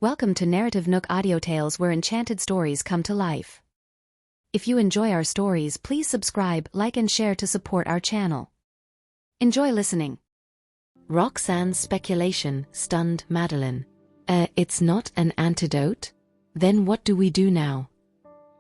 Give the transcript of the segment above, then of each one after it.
Welcome to NarrativeNook audio tales where enchanted stories come to life. If you enjoy our stories, please subscribe, like and share to support our channel. Enjoy listening. Roxanne's speculation stunned Madeline. It's not an antidote? Then what do we do now?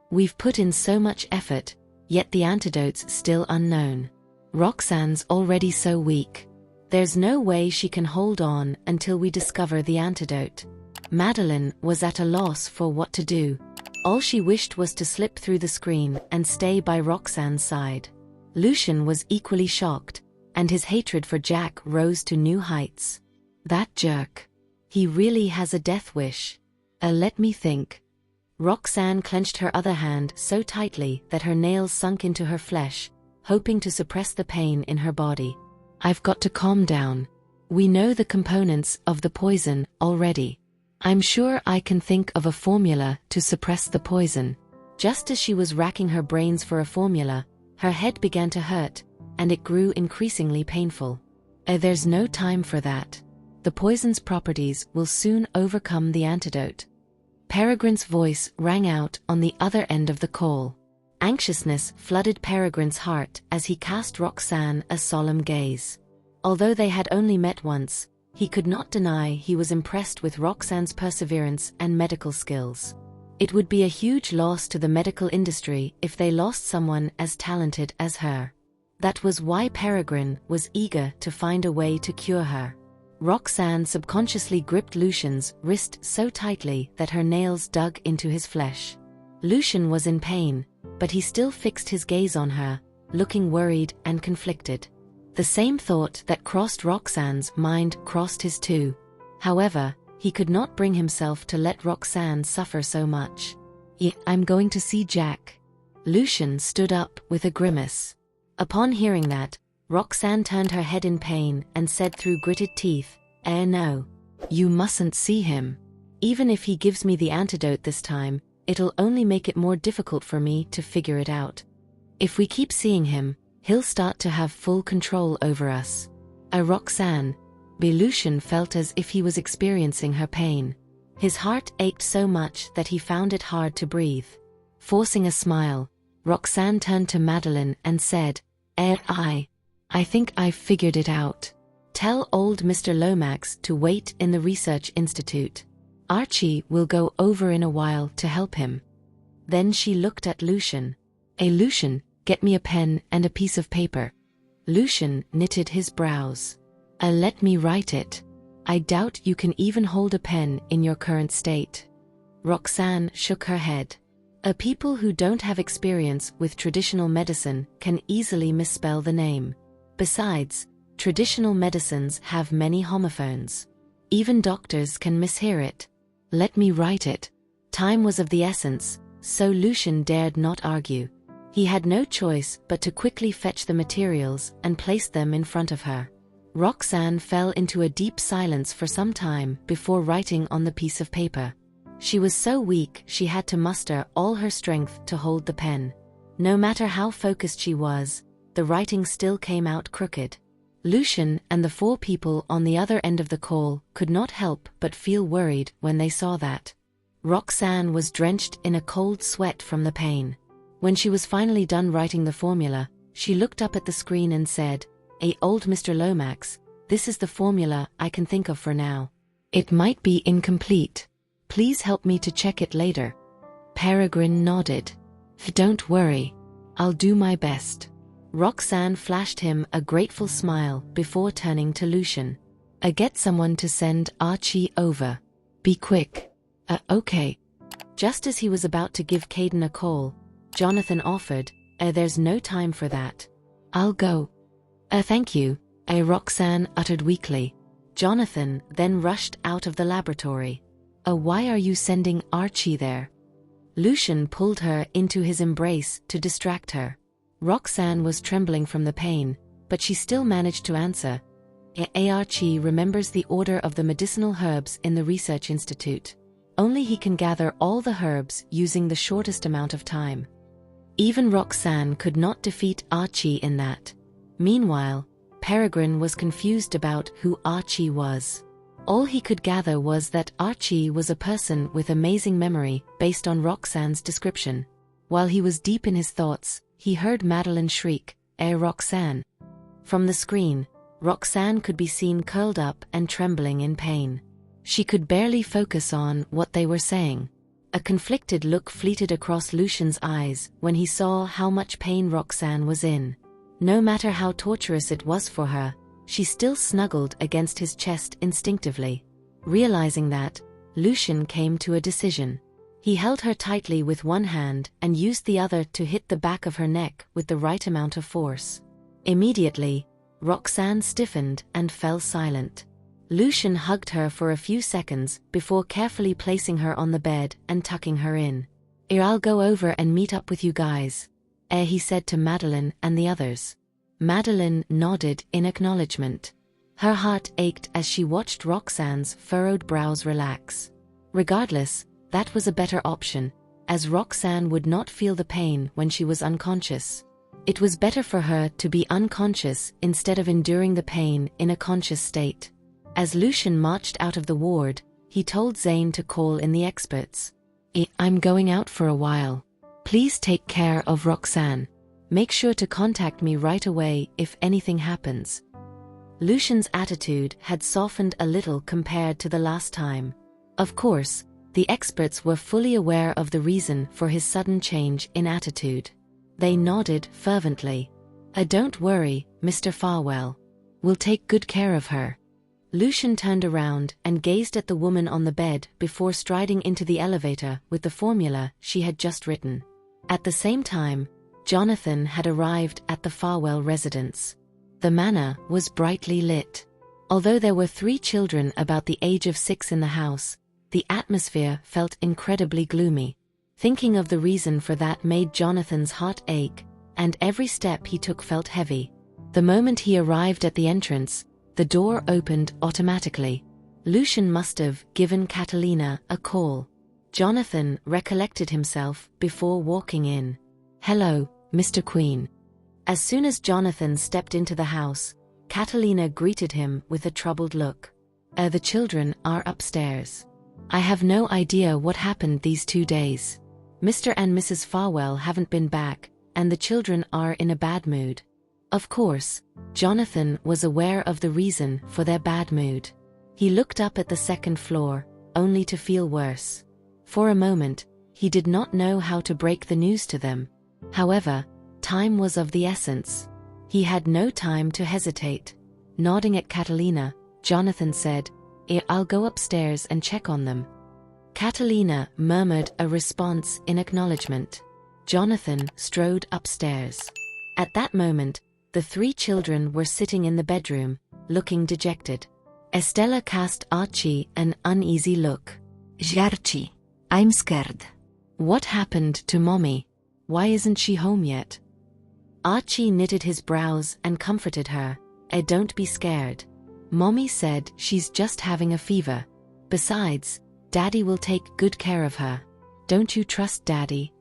We've put in so much effort, yet the antidote's still unknown. Roxanne's already so weak. There's no way she can hold on until we discover the antidote. Madeline was at a loss for what to do. All she wished was to slip through the screen and stay by Roxanne's side. Lucian was equally shocked, and his hatred for Jack rose to new heights. That jerk. He really has a death wish. Let me think. Roxanne clenched her other hand so tightly that her nails sunk into her flesh, hoping to suppress the pain in her body. I've got to calm down. We know the components of the poison already. I'm sure I can think of a formula to suppress the poison. Just as she was racking her brains for a formula, her head began to hurt, and it grew increasingly painful. There's no time for that. The poison's properties will soon overcome the antidote. Peregrine's voice rang out on the other end of the call. Anxiousness flooded Peregrine's heart as he cast Roxanne a solemn gaze. Although they had only met once, he could not deny he was impressed with Roxanne's perseverance and medical skills. It would be a huge loss to the medical industry if they lost someone as talented as her. That was why Peregrine was eager to find a way to cure her. Roxanne subconsciously gripped Lucian's wrist so tightly that her nails dug into his flesh. Lucian was in pain, but he still fixed his gaze on her, looking worried and conflicted. The same thought that crossed Roxanne's mind crossed his too. However, he could not bring himself to let Roxanne suffer so much. I'm going to see Jack. Lucian stood up with a grimace. Upon hearing that, Roxanne turned her head in pain and said through gritted teeth, no. You mustn't see him. Even if he gives me the antidote this time, it'll only make it more difficult for me to figure it out. If we keep seeing him, he'll start to have full control over us. Roxanne. Lucian felt as if he was experiencing her pain. His heart ached so much that he found it hard to breathe. Forcing a smile, Roxanne turned to Madeline and said, I think I've figured it out. Tell old Mr. Lomax to wait in the research institute. Archie will go over in a while to help him. Then she looked at Lucian. Lucian, get me a pen and a piece of paper. Lucian knitted his brows. Let me write it. I doubt you can even hold a pen in your current state. Roxanne shook her head. People who don't have experience with traditional medicine can easily misspell the name. Besides, traditional medicines have many homophones. Even doctors can mishear it. Let me write it. Time was of the essence, so Lucian dared not argue. He had no choice but to quickly fetch the materials and place them in front of her. Roxanne fell into a deep silence for some time before writing on the piece of paper. She was so weak she had to muster all her strength to hold the pen. No matter how focused she was, the writing still came out crooked. Lucian and the four people on the other end of the call could not help but feel worried when they saw that. Roxanne was drenched in a cold sweat from the pain. When she was finally done writing the formula, she looked up at the screen and said, Old Mr. Lomax, this is the formula I can think of for now. It might be incomplete. Please help me to check it later. Peregrine nodded. Don't worry. I'll do my best. Roxanne flashed him a grateful smile before turning to Lucian. Get someone to send Archie over. Be quick. Okay. Just as he was about to give Caden a call, Jonathan offered, there's no time for that. I'll go. Thank you, Roxanne uttered weakly. Jonathan then rushed out of the laboratory. Why are you sending Archie there? Lucian pulled her into his embrace to distract her. Roxanne was trembling from the pain, but she still managed to answer. Archie remembers the order of the medicinal herbs in the research institute. Only he can gather all the herbs using the shortest amount of time. Even Roxanne could not defeat Archie in that. Meanwhile, Peregrine was confused about who Archie was. All he could gather was that Archie was a person with amazing memory based on Roxanne's description. While he was deep in his thoughts, he heard Madeline shriek, Roxanne." From the screen, Roxanne could be seen curled up and trembling in pain. She could barely focus on what they were saying. A conflicted look fleeted across Lucian's eyes when he saw how much pain Roxanne was in. No matter how torturous it was for her, she still snuggled against his chest instinctively. Realizing that, Lucian came to a decision. He held her tightly with one hand and used the other to hit the back of her neck with the right amount of force. Immediately, Roxanne stiffened and fell silent. Lucian hugged her for a few seconds before carefully placing her on the bed and tucking her in. "I'll go over and meet up with you guys," he said to Madeline and the others. Madeline nodded in acknowledgement. Her heart ached as she watched Roxanne's furrowed brows relax. Regardless, that was a better option, as Roxanne would not feel the pain when she was unconscious. It was better for her to be unconscious instead of enduring the pain in a conscious state. As Lucian marched out of the ward, he told Zane to call in the experts. "I'm going out for a while. Please take care of Roxanne. Make sure to contact me right away if anything happens." Lucian's attitude had softened a little compared to the last time. Of course, the experts were fully aware of the reason for his sudden change in attitude. They nodded fervently. "Don't worry, Mr. Farwell. We'll take good care of her." Lucian turned around and gazed at the woman on the bed before striding into the elevator with the formula she had just written. At the same time, Jonathan had arrived at the Farwell residence. The manor was brightly lit. Although there were 3 children about the age of 6 in the house, the atmosphere felt incredibly gloomy. Thinking of the reason for that made Jonathan's heart ache, and every step he took felt heavy. The moment he arrived at the entrance, the door opened automatically. Lucian must have given Catalina a call. Jonathan recollected himself before walking in. "Hello, Mr. Queen." As soon as Jonathan stepped into the house, Catalina greeted him with a troubled look. The children are upstairs. I have no idea what happened these 2 days. Mr. and Mrs. Farwell haven't been back, and the children are in a bad mood." Of course, Jonathan was aware of the reason for their bad mood. He looked up at the second floor, only to feel worse. For a moment, he did not know how to break the news to them. However, time was of the essence. He had no time to hesitate. Nodding at Catalina, Jonathan said, "I'll go upstairs and check on them." Catalina murmured a response in acknowledgement. Jonathan strode upstairs. At that moment, the 3 children were sitting in the bedroom, looking dejected. Estella cast Archie an uneasy look. "Archie, I'm scared." "What happened to Mommy? Why isn't she home yet?" Archie knitted his brows and comforted her. "Don't be scared. Mommy said she's just having a fever. Besides, Daddy will take good care of her. Don't you trust Daddy?"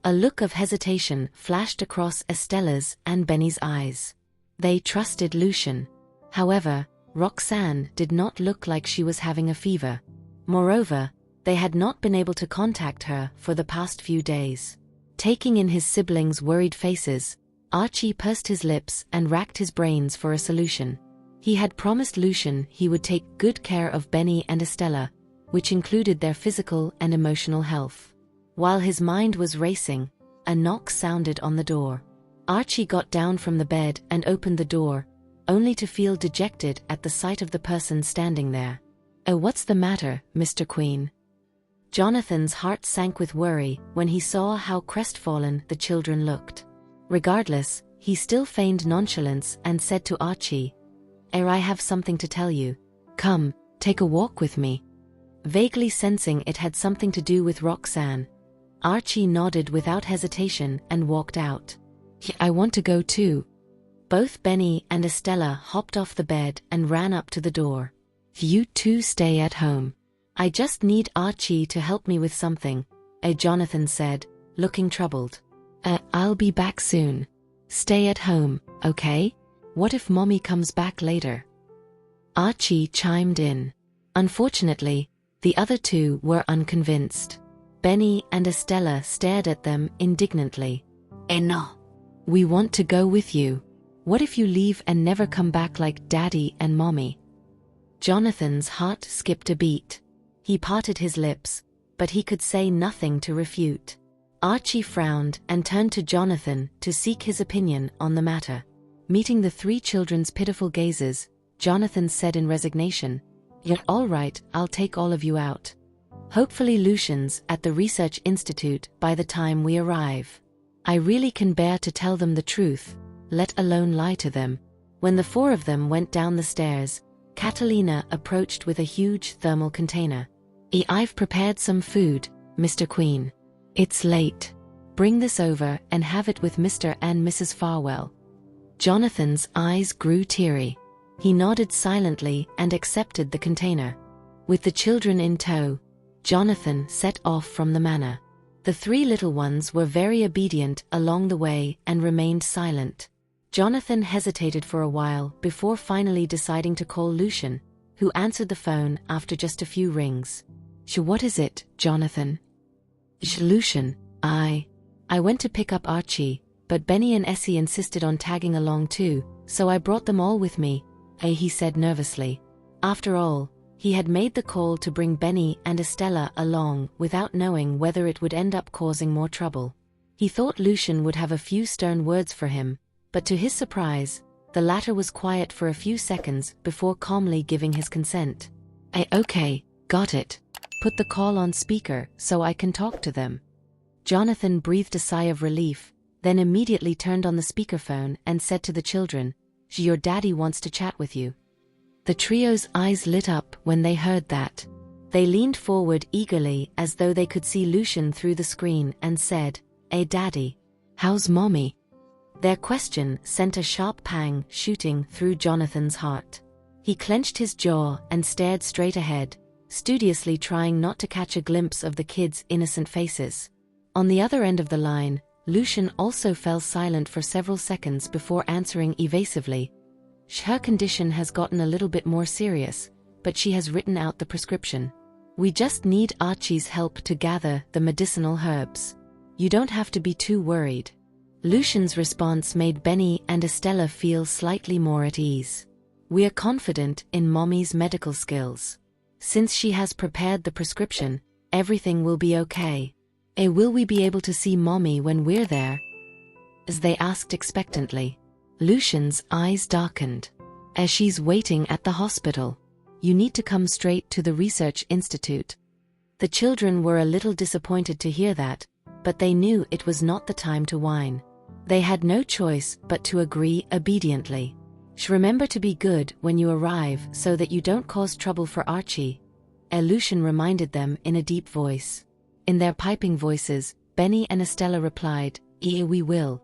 A look of hesitation flashed across Estella's and Benny's eyes. They trusted Lucian. However, Roxanne did not look like she was having a fever. Moreover, they had not been able to contact her for the past few days. Taking in his siblings' worried faces, Archie pursed his lips and racked his brains for a solution. He had promised Lucian he would take good care of Benny and Estella, which included their physical and emotional health. While his mind was racing, a knock sounded on the door. Archie got down from the bed and opened the door, only to feel dejected at the sight of the person standing there. "Oh, what's the matter, Mr. Queen?" Jonathan's heart sank with worry when he saw how crestfallen the children looked. Regardless, he still feigned nonchalance and said to Archie, "I have something to tell you. Come, take a walk with me." Vaguely sensing it had something to do with Roxanne, Archie nodded without hesitation and walked out. "I want to go too." Both Benny and Estella hopped off the bed and ran up to the door. "You two stay at home. I just need Archie to help me with something," Jonathan said, looking troubled. I'll be back soon. Stay at home, okay? What if Mommy comes back later?" Archie chimed in. Unfortunately, the other two were unconvinced. Benny and Estella stared at them indignantly. No. We want to go with you. What if you leave and never come back like Daddy and Mommy? Jonathan's heart skipped a beat. He parted his lips, but he could say nothing to refute. Archie frowned and turned to Jonathan to seek his opinion on the matter. Meeting the three children's pitiful gazes, Jonathan said in resignation, "You're all right, I'll take all of you out. Hopefully Lucian's at the Research Institute by the time we arrive. I really can bear to tell them the truth, let alone lie to them." When the four of them went down the stairs, Catalina approached with a huge thermal container. "I've prepared some food, Mr. Queen. It's late. Bring this over and have it with Mr. and Mrs. Farwell." Jonathan's eyes grew teary. He nodded silently and accepted the container. With the children in tow, Jonathan set off from the manor. The three little ones were very obedient along the way and remained silent. Jonathan hesitated for a while before finally deciding to call Lucian, who answered the phone after just a few rings. What is it, Jonathan?" "Lucian, I went to pick up Archie, but Benny and Essie insisted on tagging along too, so I brought them all with me," he said nervously. After all, he had made the call to bring Benny and Estella along without knowing whether it would end up causing more trouble. He thought Lucian would have a few stern words for him, but to his surprise, the latter was quiet for a few seconds before calmly giving his consent. "Okay, got it. Put the call on speaker so I can talk to them." Jonathan breathed a sigh of relief, then immediately turned on the speakerphone and said to the children, "Your daddy wants to chat with you." The trio's eyes lit up when they heard that. They leaned forward eagerly as though they could see Lucian through the screen and said, Daddy, how's Mommy?" Their question sent a sharp pang shooting through Jonathan's heart. He clenched his jaw and stared straight ahead, studiously trying not to catch a glimpse of the kids' innocent faces. On the other end of the line, Lucian also fell silent for several seconds before answering evasively. "Her condition has gotten a little bit more serious, but she has written out the prescription. We just need Archie's help to gather the medicinal herbs. You don't have to be too worried." Lucian's response made Benny and Estella feel slightly more at ease. "We are confident in Mommy's medical skills. Since she has prepared the prescription, everything will be okay." Will we be able to see Mommy when we're there?" as they asked expectantly. Lucian's eyes darkened. "She's waiting at the hospital. You need to come straight to the Research Institute." The children were a little disappointed to hear that, but they knew it was not the time to whine. They had no choice but to agree obediently. "Remember to be good when you arrive so that you don't cause trouble for Archie," Lucian reminded them in a deep voice. In their piping voices, Benny and Estella replied, "We will."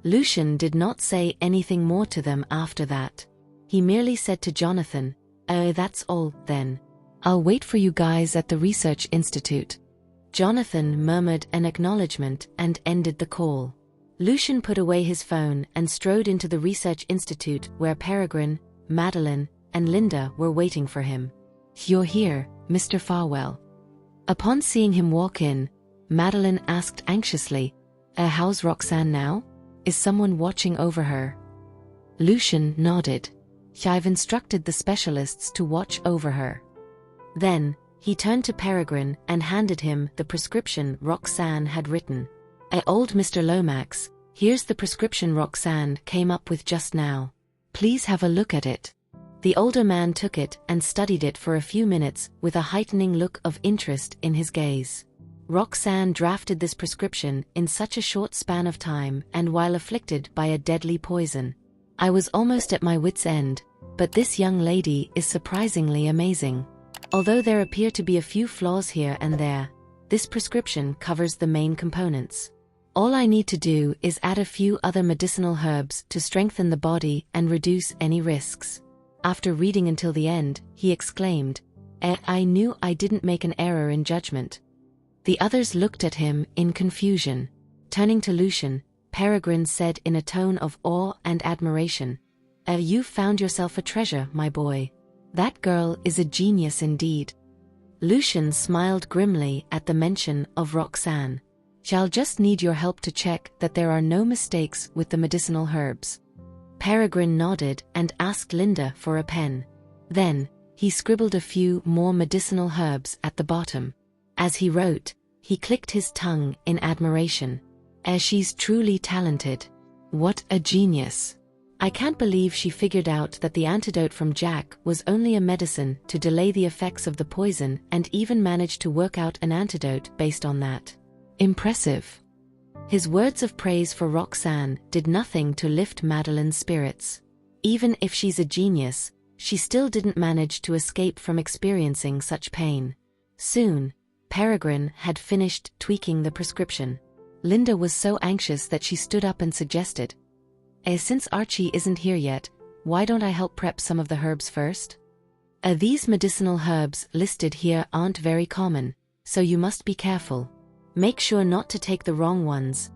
Lucian did not say anything more to them after that. He merely said to Jonathan, "That's all, then. I'll wait for you guys at the Research Institute." Jonathan murmured an acknowledgement and ended the call. Lucian put away his phone and strode into the Research Institute where Peregrine, Madeline, and Linda were waiting for him. "You're here, Mr. Farwell." Upon seeing him walk in, Madeline asked anxiously, "How's Roxanne now? Is someone watching over her?" Lucian nodded. "I've instructed the specialists to watch over her." Then, he turned to Peregrine and handed him the prescription Roxanne had written. "Old Mr. Lomax, here's the prescription Roxanne came up with just now. Please have a look at it." The older man took it and studied it for a few minutes with a heightening look of interest in his gaze. Roxanne drafted this prescription in such a short span of time and while afflicted by a deadly poison. "I was almost at my wit's end, but this young lady is surprisingly amazing. Although there appear to be a few flaws here and there, this prescription covers the main components. All I need to do is add a few other medicinal herbs to strengthen the body and reduce any risks." After reading until the end, he exclaimed, "I knew I didn't make an error in judgment." The others looked at him in confusion. Turning to Lucian, Peregrine said in a tone of awe and admiration, "You've found yourself a treasure, my boy. That girl is a genius indeed. Lucian smiled grimly at the mention of Roxanne. Shall just need your help to check that there are no mistakes with the medicinal herbs. Peregrine nodded and asked Linda for a pen. Then, he scribbled a few more medicinal herbs at the bottom. As he wrote, he clicked his tongue in admiration. She's truly talented. What a genius. I can't believe she figured out that the antidote from Jack was only a medicine to delay the effects of the poison and even managed to work out an antidote based on that. Impressive. His words of praise for Roxanne did nothing to lift Madeline's spirits. Even if she's a genius, she still didn't manage to escape from experiencing such pain. Soon, Peregrine had finished tweaking the prescription. Linda was so anxious that she stood up and suggested, since Archie isn't here yet, why don't I help prep some of the herbs first? These medicinal herbs listed here aren't very common, so you must be careful. Make sure not to take the wrong ones,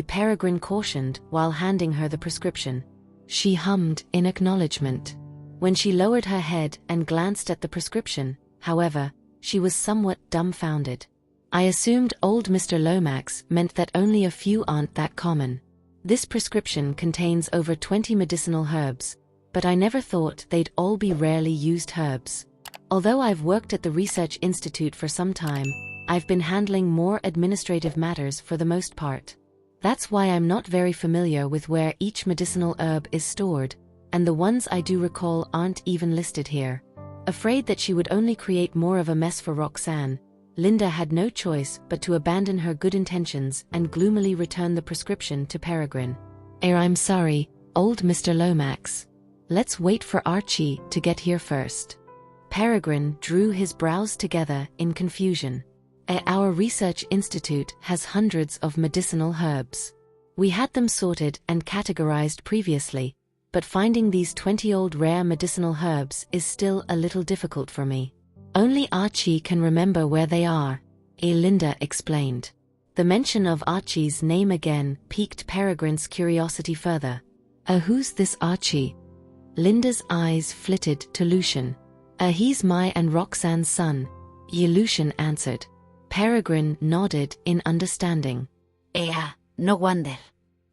Peregrine cautioned while handing her the prescription. She hummed in acknowledgement. When she lowered her head and glanced at the prescription, however, she was somewhat dumbfounded. I assumed old Mr. Lomax meant that only a few aren't that common. This prescription contains over 20 medicinal herbs, but I never thought they'd all be rarely used herbs. Although I've worked at the Research Institute for some time, I've been handling more administrative matters for the most part. That's why I'm not very familiar with where each medicinal herb is stored, and the ones I do recall aren't even listed here. Afraid that she would only create more of a mess for Roxanne, Linda had no choice but to abandon her good intentions and gloomily return the prescription to Peregrine. I'm sorry, old Mr. Lomax. Let's wait for Archie to get here first. Peregrine drew his brows together in confusion. Our research institute has hundreds of medicinal herbs. We had them sorted and categorized previously, but finding these 20-old rare medicinal herbs is still a little difficult for me. Only Archie can remember where they are, Linda explained. The mention of Archie's name again piqued Peregrine's curiosity further. Who's this Archie? Linda's eyes flitted to Lucian. He's my and Roxanne's son, Lucian answered. Peregrine nodded in understanding. No wonder.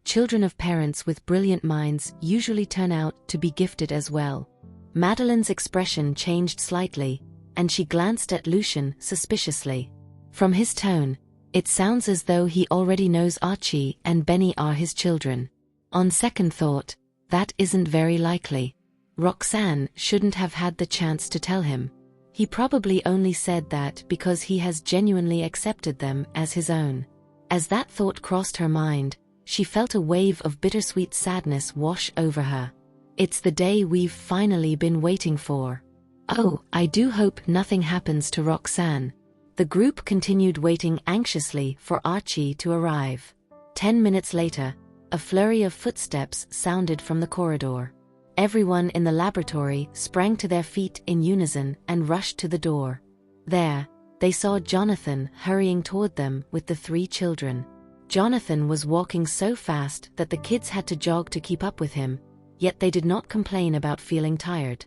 Children of parents with brilliant minds usually turn out to be gifted as well. Madeline's expression changed slightly, and she glanced at Lucian suspiciously. From his tone, it sounds as though he already knows Archie and Benny are his children. On second thought, that isn't very likely. Roxanne shouldn't have had the chance to tell him. He probably only said that because he has genuinely accepted them as his own. As that thought crossed her mind, she felt a wave of bittersweet sadness wash over her. It's the day we've finally been waiting for. Oh, I do hope nothing happens to Roxanne. The group continued waiting anxiously for Archie to arrive. 10 minutes later, a flurry of footsteps sounded from the corridor. Everyone in the laboratory sprang to their feet in unison and rushed to the door. There, they saw Jonathan hurrying toward them with the 3 children. Jonathan was walking so fast that the kids had to jog to keep up with him, yet they did not complain about feeling tired.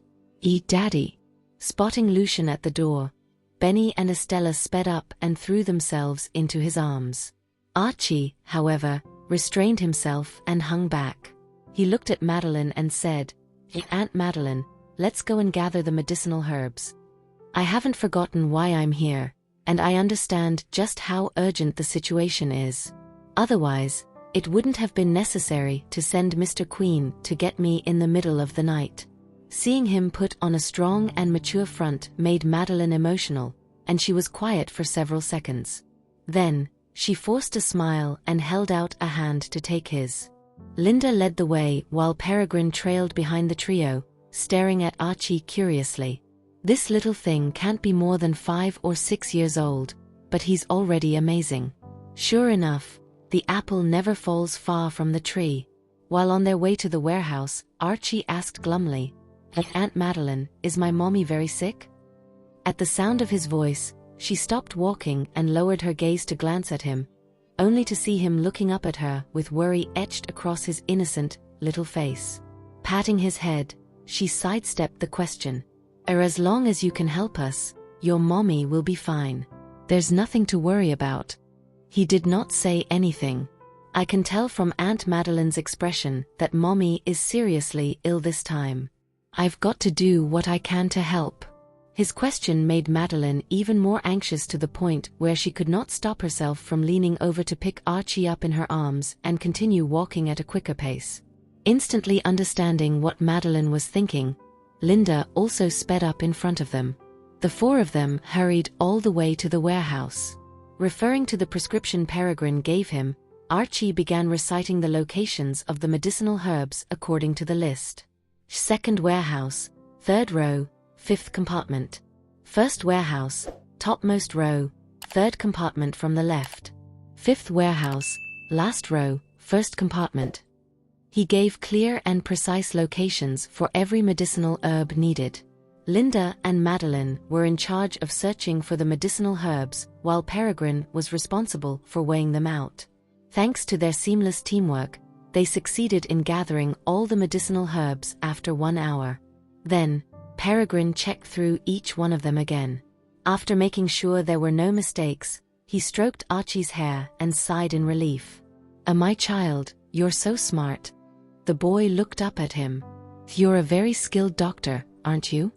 Daddy. Spotting Lucian at the door, Benny and Estella sped up and threw themselves into his arms. Archie, however, restrained himself and hung back. He looked at Madeline and said, Aunt Madeline, let's go and gather the medicinal herbs. I haven't forgotten why I'm here, and I understand just how urgent the situation is. Otherwise, it wouldn't have been necessary to send Mr. Queen to get me in the middle of the night. Seeing him put on a strong and mature front made Madeline emotional, and she was quiet for several seconds. Then, she forced a smile and held out a hand to take his. Linda led the way while Peregrine trailed behind the trio, staring at Archie curiously. This little thing can't be more than 5 or 6 years old, but he's already amazing. Sure enough, the apple never falls far from the tree. While on their way to the warehouse, Archie asked glumly, Aunt Madeline, is my mommy very sick? At the sound of his voice, she stopped walking and lowered her gaze to glance at him, only to see him looking up at her with worry etched across his innocent, little face. Patting his head, she sidestepped the question. As long as you can help us, your mommy will be fine. There's nothing to worry about." He did not say anything. I can tell from Aunt Madeline's expression that mommy is seriously ill this time. I've got to do what I can to help. His question made Madeline even more anxious, to the point where she could not stop herself from leaning over to pick Archie up in her arms and continue walking at a quicker pace. Instantly understanding what Madeline was thinking, Linda also sped up in front of them. The four of them hurried all the way to the warehouse. Referring to the prescription Peregrine gave him, Archie began reciting the locations of the medicinal herbs according to the list. Second warehouse, third row, fifth compartment. First warehouse, topmost row, third compartment from the left. Fifth warehouse, last row, first compartment. He gave clear and precise locations for every medicinal herb needed. Linda and Madeline were in charge of searching for the medicinal herbs, while Peregrine was responsible for weighing them out. Thanks to their seamless teamwork, they succeeded in gathering all the medicinal herbs after 1 hour. Then, Peregrine checked through each one of them again. After making sure there were no mistakes, he stroked Archie's hair and sighed in relief. "My child, you're so smart." The boy looked up at him. "You're a very skilled doctor, aren't you?"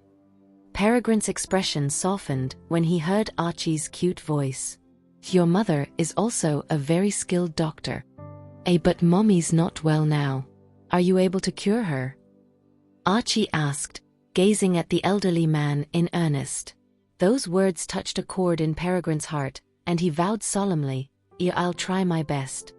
Peregrine's expression softened when he heard Archie's cute voice. "Your mother is also a very skilled doctor." But mommy's not well now. Are you able to cure her?" Archie asked, gazing at the elderly man in earnest. Those words touched a chord in Peregrine's heart, and he vowed solemnly, "I'll try my best."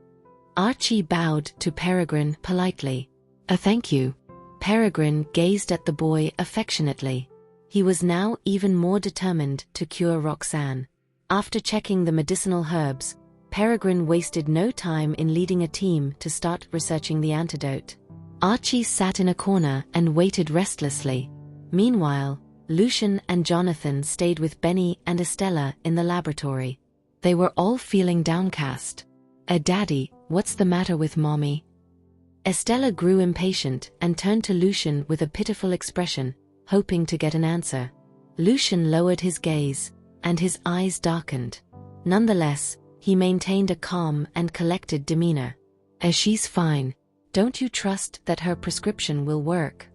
Archie bowed to Peregrine politely. Thank you." Peregrine gazed at the boy affectionately. He was now even more determined to cure Roxanne. After checking the medicinal herbs, Peregrine wasted no time in leading a team to start researching the antidote. Archie sat in a corner and waited restlessly. Meanwhile, Lucian and Jonathan stayed with Benny and Estella in the laboratory. They were all feeling downcast. Daddy, what's the matter with mommy?" Estella grew impatient and turned to Lucian with a pitiful expression, hoping to get an answer. Lucian lowered his gaze, and his eyes darkened. Nonetheless, he maintained a calm and collected demeanor. She's fine. Don't you trust that her prescription will work?"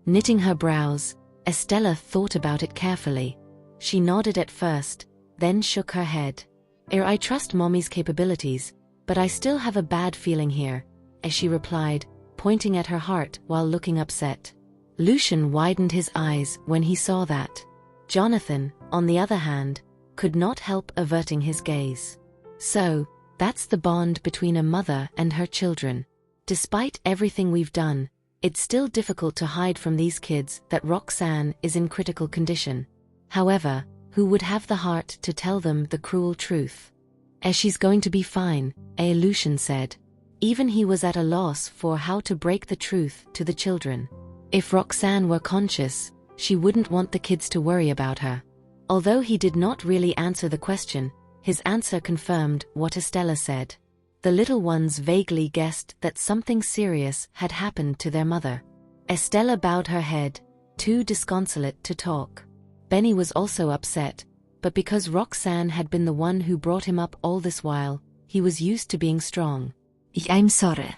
Knitting her brows, Estella thought about it carefully. She nodded at first, then shook her head. I trust mommy's capabilities, but I still have a bad feeling here," she replied, pointing at her heart while looking upset. Lucian widened his eyes when he saw that. Jonathan, on the other hand, could not help averting his gaze. "So, that's the bond between a mother and her children. Despite everything we've done, it's still difficult to hide from these kids that Roxanne is in critical condition. However, who would have the heart to tell them the cruel truth?" She's going to be fine," Lucian said. Even he was at a loss for how to break the truth to the children. If Roxanne were conscious, she wouldn't want the kids to worry about her. Although he did not really answer the question, his answer confirmed what Estella said. The little ones vaguely guessed that something serious had happened to their mother. Estella bowed her head, too disconsolate to talk. Benny was also upset, but because Roxanne had been the one who brought him up all this while, he was used to being strong. I'm sorry.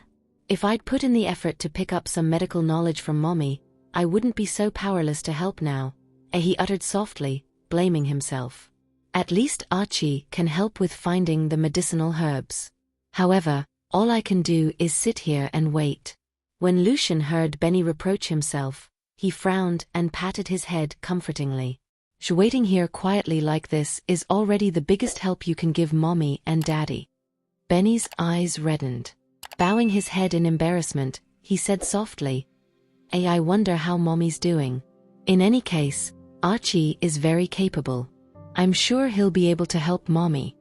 If I'd put in the effort to pick up some medical knowledge from mommy, I wouldn't be so powerless to help now, he uttered softly, blaming himself. At least Archie can help with finding the medicinal herbs. However, all I can do is sit here and wait. When Lucian heard Benny reproach himself, he frowned and patted his head comfortingly. Waiting here quietly like this is already the biggest help you can give mommy and daddy. Benny's eyes reddened. Bowing his head in embarrassment, he said softly, I wonder how mommy's doing. In any case, Archie is very capable. I'm sure he'll be able to help mommy.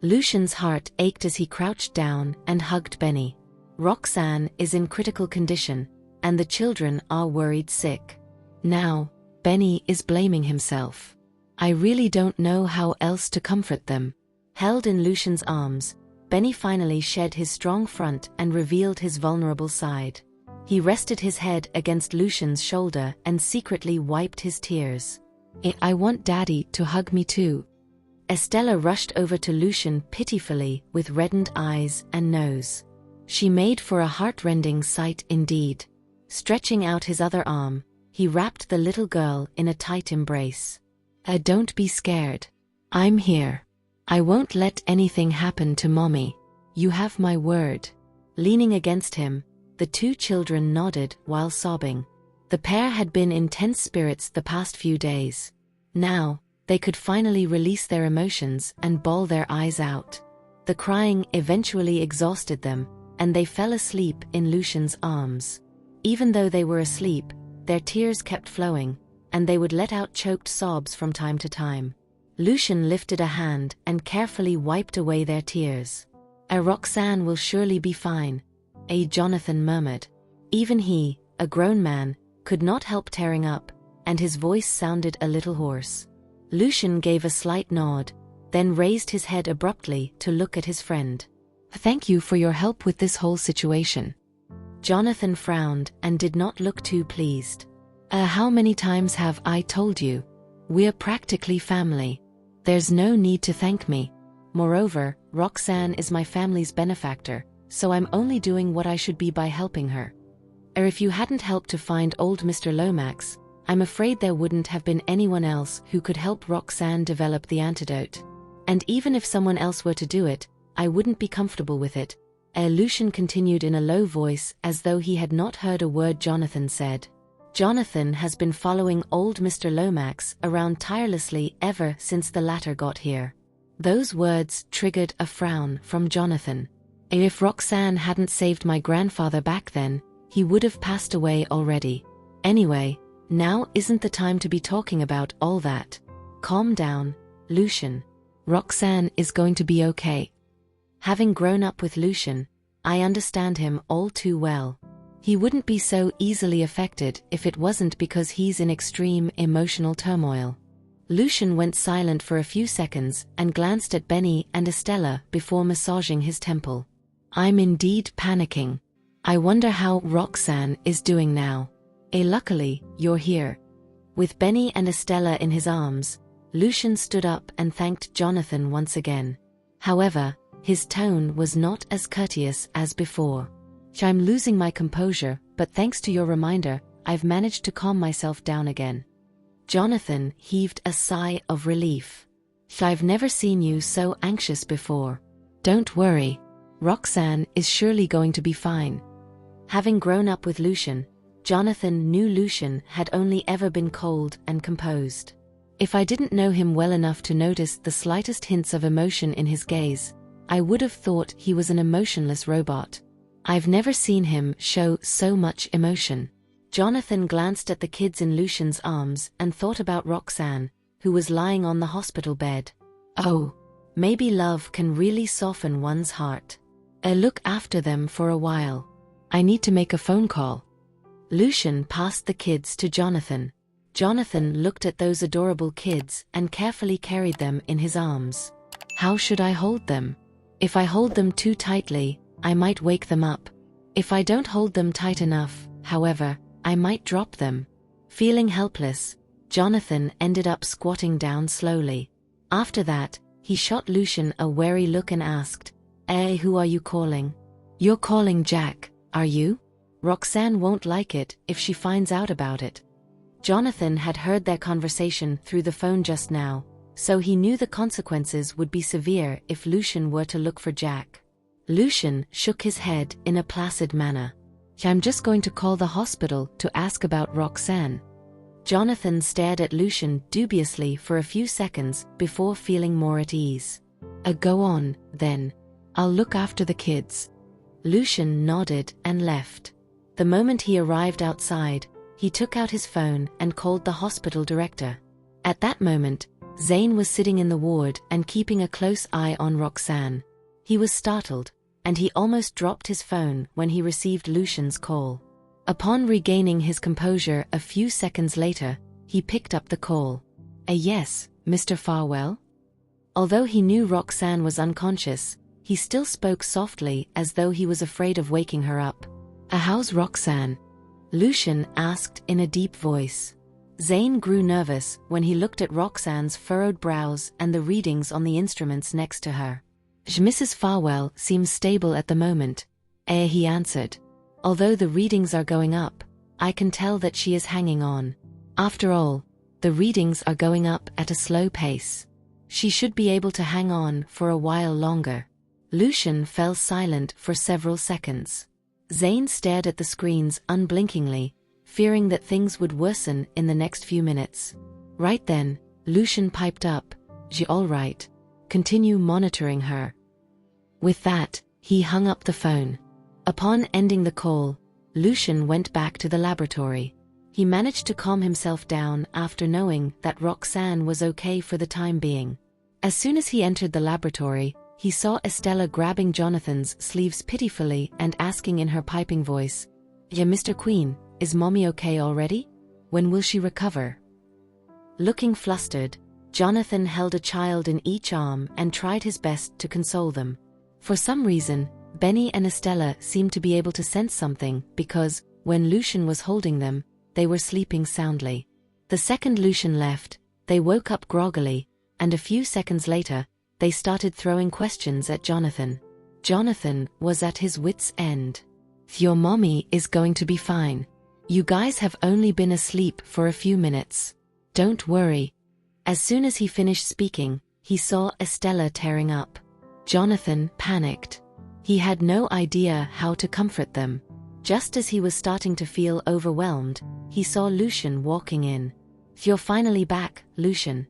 Lucian's heart ached as he crouched down and hugged Benny. Roxanne is in critical condition, and the children are worried sick. Now, Benny is blaming himself. I really don't know how else to comfort them. Held in Lucian's arms, Benny finally shed his strong front and revealed his vulnerable side. He rested his head against Lucian's shoulder and secretly wiped his tears. I want Daddy to hug me too. Estella rushed over to Lucian pitifully with reddened eyes and nose. She made for a heart-rending sight indeed. Stretching out his other arm, he wrapped the little girl in a tight embrace. Don't be scared. I'm here. I won't let anything happen to Mommy. You have my word. Leaning against him, the two children nodded while sobbing. The pair had been in tense spirits the past few days. Now, they could finally release their emotions and bawl their eyes out. The crying eventually exhausted them, and they fell asleep in Lucian's arms. Even though they were asleep, their tears kept flowing, and they would let out choked sobs from time to time. Lucian lifted a hand and carefully wiped away their tears. Roxanne will surely be fine, Jonathan murmured. Even he, a grown man, could not help tearing up, and his voice sounded a little hoarse. Lucian gave a slight nod, then raised his head abruptly to look at his friend. Thank you for your help with this whole situation. Jonathan frowned and did not look too pleased. How many times have I told you? We're practically family. There's no need to thank me. Moreover, Roxanne is my family's benefactor, so I'm only doing what I should be by helping her. If you hadn't helped to find old Mr. Lomax, I'm afraid there wouldn't have been anyone else who could help Roxanne develop the antidote. And even if someone else were to do it, I wouldn't be comfortable with it. Lucian continued in a low voice as though he had not heard a word Jonathan said. Jonathan has been following old Mr. Lomax around tirelessly ever since the latter got here. Those words triggered a frown from Jonathan. If Roxanne hadn't saved my grandfather back then, he would have passed away already. Anyway, now isn't the time to be talking about all that. Calm down, Lucian. Roxanne is going to be okay. Having grown up with Lucian, I understand him all too well. He wouldn't be so easily affected if it wasn't because he's in extreme emotional turmoil. Lucian went silent for a few seconds and glanced at Benny and Estella before massaging his temple. I'm indeed panicking. I wonder how Roxanne is doing now. Luckily, you're here. With Benny and Estella in his arms, Lucian stood up and thanked Jonathan once again. However, his tone was not as courteous as before. I'm losing my composure, but thanks to your reminder, I've managed to calm myself down again. Jonathan heaved a sigh of relief. I've never seen you so anxious before. Don't worry. Roxanne is surely going to be fine. Having grown up with Lucian, Jonathan knew Lucian had only ever been cold and composed. If I didn't know him well enough to notice the slightest hints of emotion in his gaze, I would have thought he was an emotionless robot. I've never seen him show so much emotion. Jonathan glanced at the kids in Lucian's arms and thought about Roxanne, who was lying on the hospital bed. Oh, maybe love can really soften one's heart. Look after them for a while. I need to make a phone call. Lucian passed the kids to Jonathan. Jonathan looked at those adorable kids and carefully carried them in his arms. How should I hold them? If I hold them too tightly, I might wake them up. If I don't hold them tight enough, however, I might drop them. Feeling helpless, Jonathan ended up squatting down slowly. After that, he shot Lucian a wary look and asked, who are you calling? You're calling Jack, are you? Roxanne won't like it if she finds out about it. Jonathan had heard their conversation through the phone just now, so he knew the consequences would be severe if Lucian were to look for Jack. Lucian shook his head in a placid manner. I'm just going to call the hospital to ask about Roxanne. Jonathan stared at Lucian dubiously for a few seconds before feeling more at ease. Go on, then. I'll look after the kids. Lucian nodded and left. The moment he arrived outside, he took out his phone and called the hospital director. At that moment, Zane was sitting in the ward and keeping a close eye on Roxanne. He was startled, and he almost dropped his phone when he received Lucian's call. Upon regaining his composure a few seconds later, he picked up the call. Yes, Mr. Farwell? Although he knew Roxanne was unconscious, he still spoke softly as though he was afraid of waking her up. How's Roxanne?" Lucian asked in a deep voice. Zane grew nervous when he looked at Roxanne's furrowed brows and the readings on the instruments next to her. "Mrs. Farwell seems stable at the moment," he answered. "Although the readings are going up, I can tell that she is hanging on. After all, the readings are going up at a slow pace. She should be able to hang on for a while longer." Lucian fell silent for several seconds. Zane stared at the screens unblinkingly, fearing that things would worsen in the next few minutes. Right then, Lucian piped up, "She all right. Continue monitoring her." With that, he hung up the phone. Upon ending the call, Lucian went back to the laboratory. He managed to calm himself down after knowing that Roxanne was okay for the time being. As soon as he entered the laboratory, he saw Estella grabbing Jonathan's sleeves pitifully and asking in her piping voice, "Yeah, Mr. Queen, is Mommy okay already? When will she recover?" Looking flustered, Jonathan held a child in each arm and tried his best to console them. For some reason, Benny and Estella seemed to be able to sense something because, when Lucian was holding them, they were sleeping soundly. The second Lucian left, they woke up groggily, and a few seconds later, they started throwing questions at Jonathan. Jonathan was at his wits' end. "Your mommy is going to be fine. You guys have only been asleep for a few minutes. Don't worry." As soon as he finished speaking, he saw Estella tearing up. Jonathan panicked. He had no idea how to comfort them. Just as he was starting to feel overwhelmed, he saw Lucian walking in. "You're finally back, Lucian,"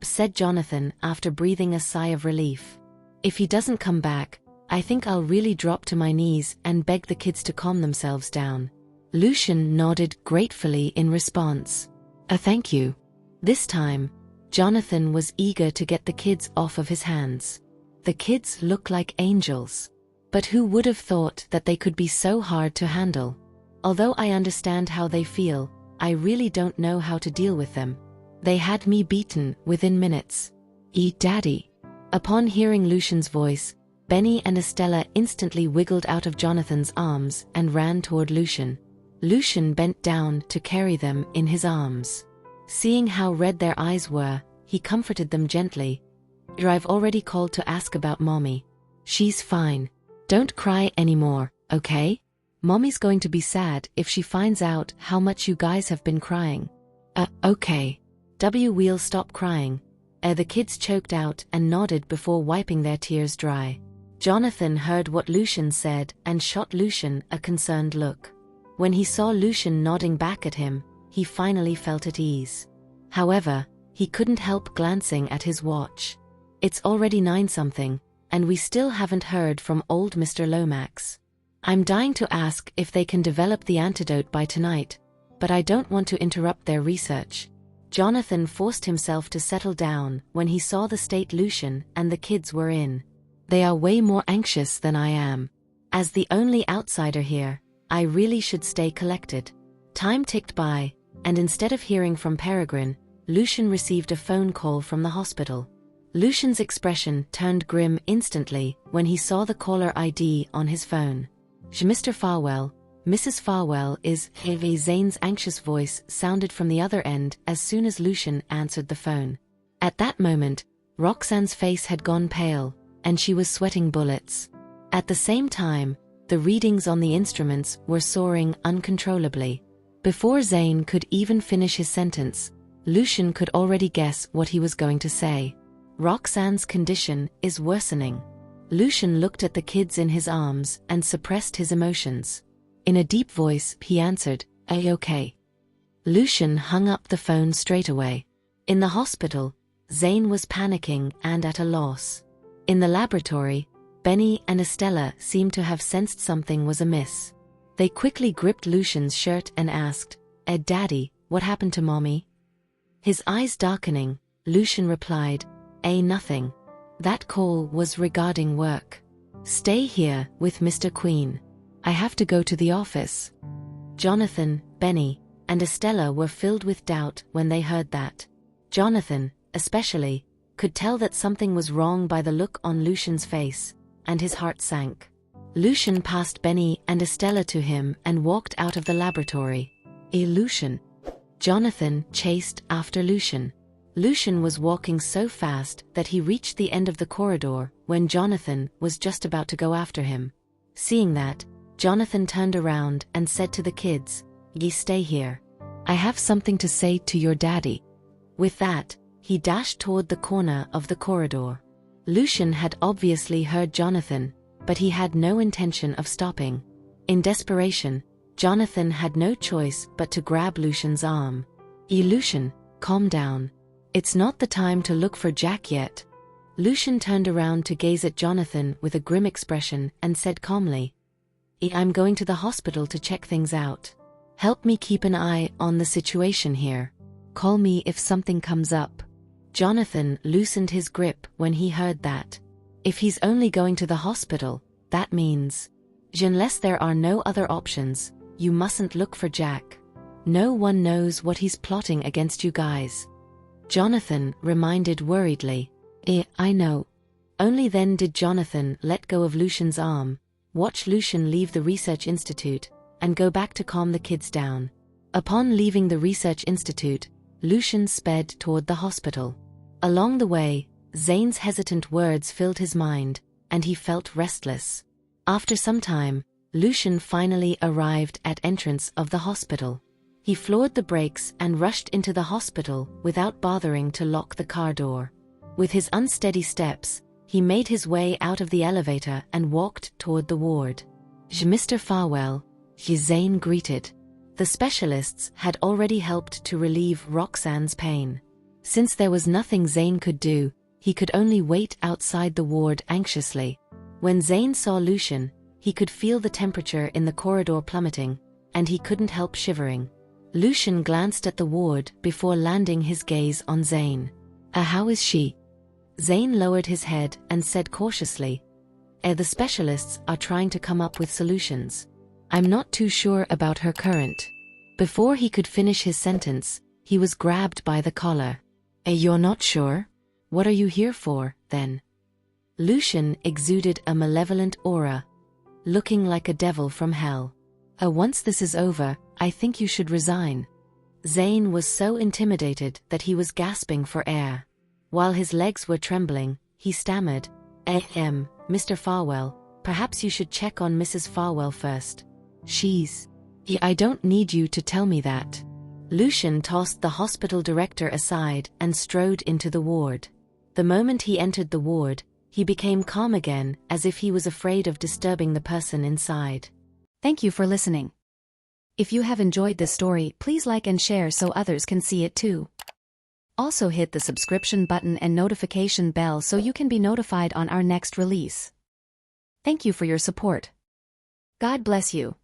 said Jonathan after breathing a sigh of relief. "If he doesn't come back, I think I'll really drop to my knees and beg the kids to calm themselves down." Lucian nodded gratefully in response. Thank you." This time, Jonathan was eager to get the kids off of his hands. The kids looked like angels. But who would have thought that they could be so hard to handle? Although I understand how they feel, I really don't know how to deal with them. They had me beaten within minutes. Daddy." Upon hearing Lucian's voice, Benny and Estella instantly wiggled out of Jonathan's arms and ran toward Lucian. Lucian bent down to carry them in his arms. Seeing how red their eyes were, he comforted them gently. "I've already called to ask about Mommy. She's fine. Don't cry anymore, okay? Mommy's going to be sad if she finds out how much you guys have been crying." Okay. We'll stop crying." The kids choked out and nodded before wiping their tears dry. Jonathan heard what Lucian said and shot Lucian a concerned look. When he saw Lucian nodding back at him, he finally felt at ease. However, he couldn't help glancing at his watch. It's already 9-something, and we still haven't heard from old Mr. Lomax. I'm dying to ask if they can develop the antidote by tonight, but I don't want to interrupt their research. Jonathan forced himself to settle down when he saw the state Lucian and the kids were in. They are way more anxious than I am. As the only outsider here, I really should stay collected. Time ticked by, and instead of hearing from Peregrine, Lucian received a phone call from the hospital. Lucian's expression turned grim instantly when he saw the caller ID on his phone. "Mr. Farwell, Mrs. Farwell is..." Zane's anxious voice sounded from the other end as soon as Lucian answered the phone. At that moment, Roxanne's face had gone pale, and she was sweating bullets. At the same time, the readings on the instruments were soaring uncontrollably. Before Zane could even finish his sentence, Lucian could already guess what he was going to say. "Roxanne's condition is worsening." Lucian looked at the kids in his arms and suppressed his emotions. In a deep voice, he answered, "Okay." Lucian hung up the phone straight away. In the hospital, Zane was panicking and at a loss. In the laboratory, Benny and Estella seemed to have sensed something was amiss. They quickly gripped Lucian's shirt and asked, "Daddy, what happened to Mommy?" His eyes darkening, Lucian replied, Nothing. That call was regarding work. Stay here with Mr. Queen. I have to go to the office." Jonathan, Benny, and Estella were filled with doubt when they heard that. Jonathan, especially, could tell that something was wrong by the look on Lucian's face, and his heart sank. Lucian passed Benny and Estella to him and walked out of the laboratory. Lucian. Jonathan chased after Lucian. Lucian was walking so fast that he reached the end of the corridor when Jonathan was just about to go after him. Seeing that, Jonathan turned around and said to the kids, "Ye stay here. I have something to say to your daddy." With that, he dashed toward the corner of the corridor. Lucian had obviously heard Jonathan, but he had no intention of stopping. In desperation, Jonathan had no choice but to grab Lucian's arm. Lucian, calm down. It's not the time to look for Jack yet." Lucian turned around to gaze at Jonathan with a grim expression and said calmly, "I'm going to the hospital to check things out. Help me keep an eye on the situation here. Call me if something comes up." Jonathan loosened his grip when he heard that. If he's only going to the hospital, that means, unless there are no other options, you mustn't look for Jack. No one knows what he's plotting against you guys. Jonathan reminded worriedly, I know." Only then did Jonathan let go of Lucian's arm, watch Lucian leave the research institute, and go back to calm the kids down. Upon leaving the research institute, Lucian sped toward the hospital. Along the way, Zane's hesitant words filled his mind, and he felt restless. After some time, Lucian finally arrived at entrance of the hospital. He floored the brakes and rushed into the hospital without bothering to lock the car door. With his unsteady steps, he made his way out of the elevator and walked toward the ward. "Mr. Farwell," Zane greeted. The specialists had already helped to relieve Roxanne's pain. Since there was nothing Zane could do, he could only wait outside the ward anxiously. When Zane saw Lucian, he could feel the temperature in the corridor plummeting, and he couldn't help shivering. Lucian glanced at the ward before landing his gaze on Zane. How is she?" Zane lowered his head and said cautiously, "The specialists are trying to come up with solutions. I'm not too sure about her current." Before he could finish his sentence, he was grabbed by the collar. "You're not sure? What are you here for, then?" Lucian exuded a malevolent aura, looking like a devil from hell. Once this is over, I think you should resign." Zane was so intimidated that he was gasping for air. While his legs were trembling, he stammered, "Mr. Farwell, perhaps you should check on Mrs. Farwell first. I don't need you to tell me that." Lucian tossed the hospital director aside and strode into the ward. The moment he entered the ward, he became calm again, as if he was afraid of disturbing the person inside. Thank you for listening. If you have enjoyed this story, please like and share so others can see it too. Also hit the subscription button and notification bell so you can be notified on our next release. Thank you for your support. God bless you.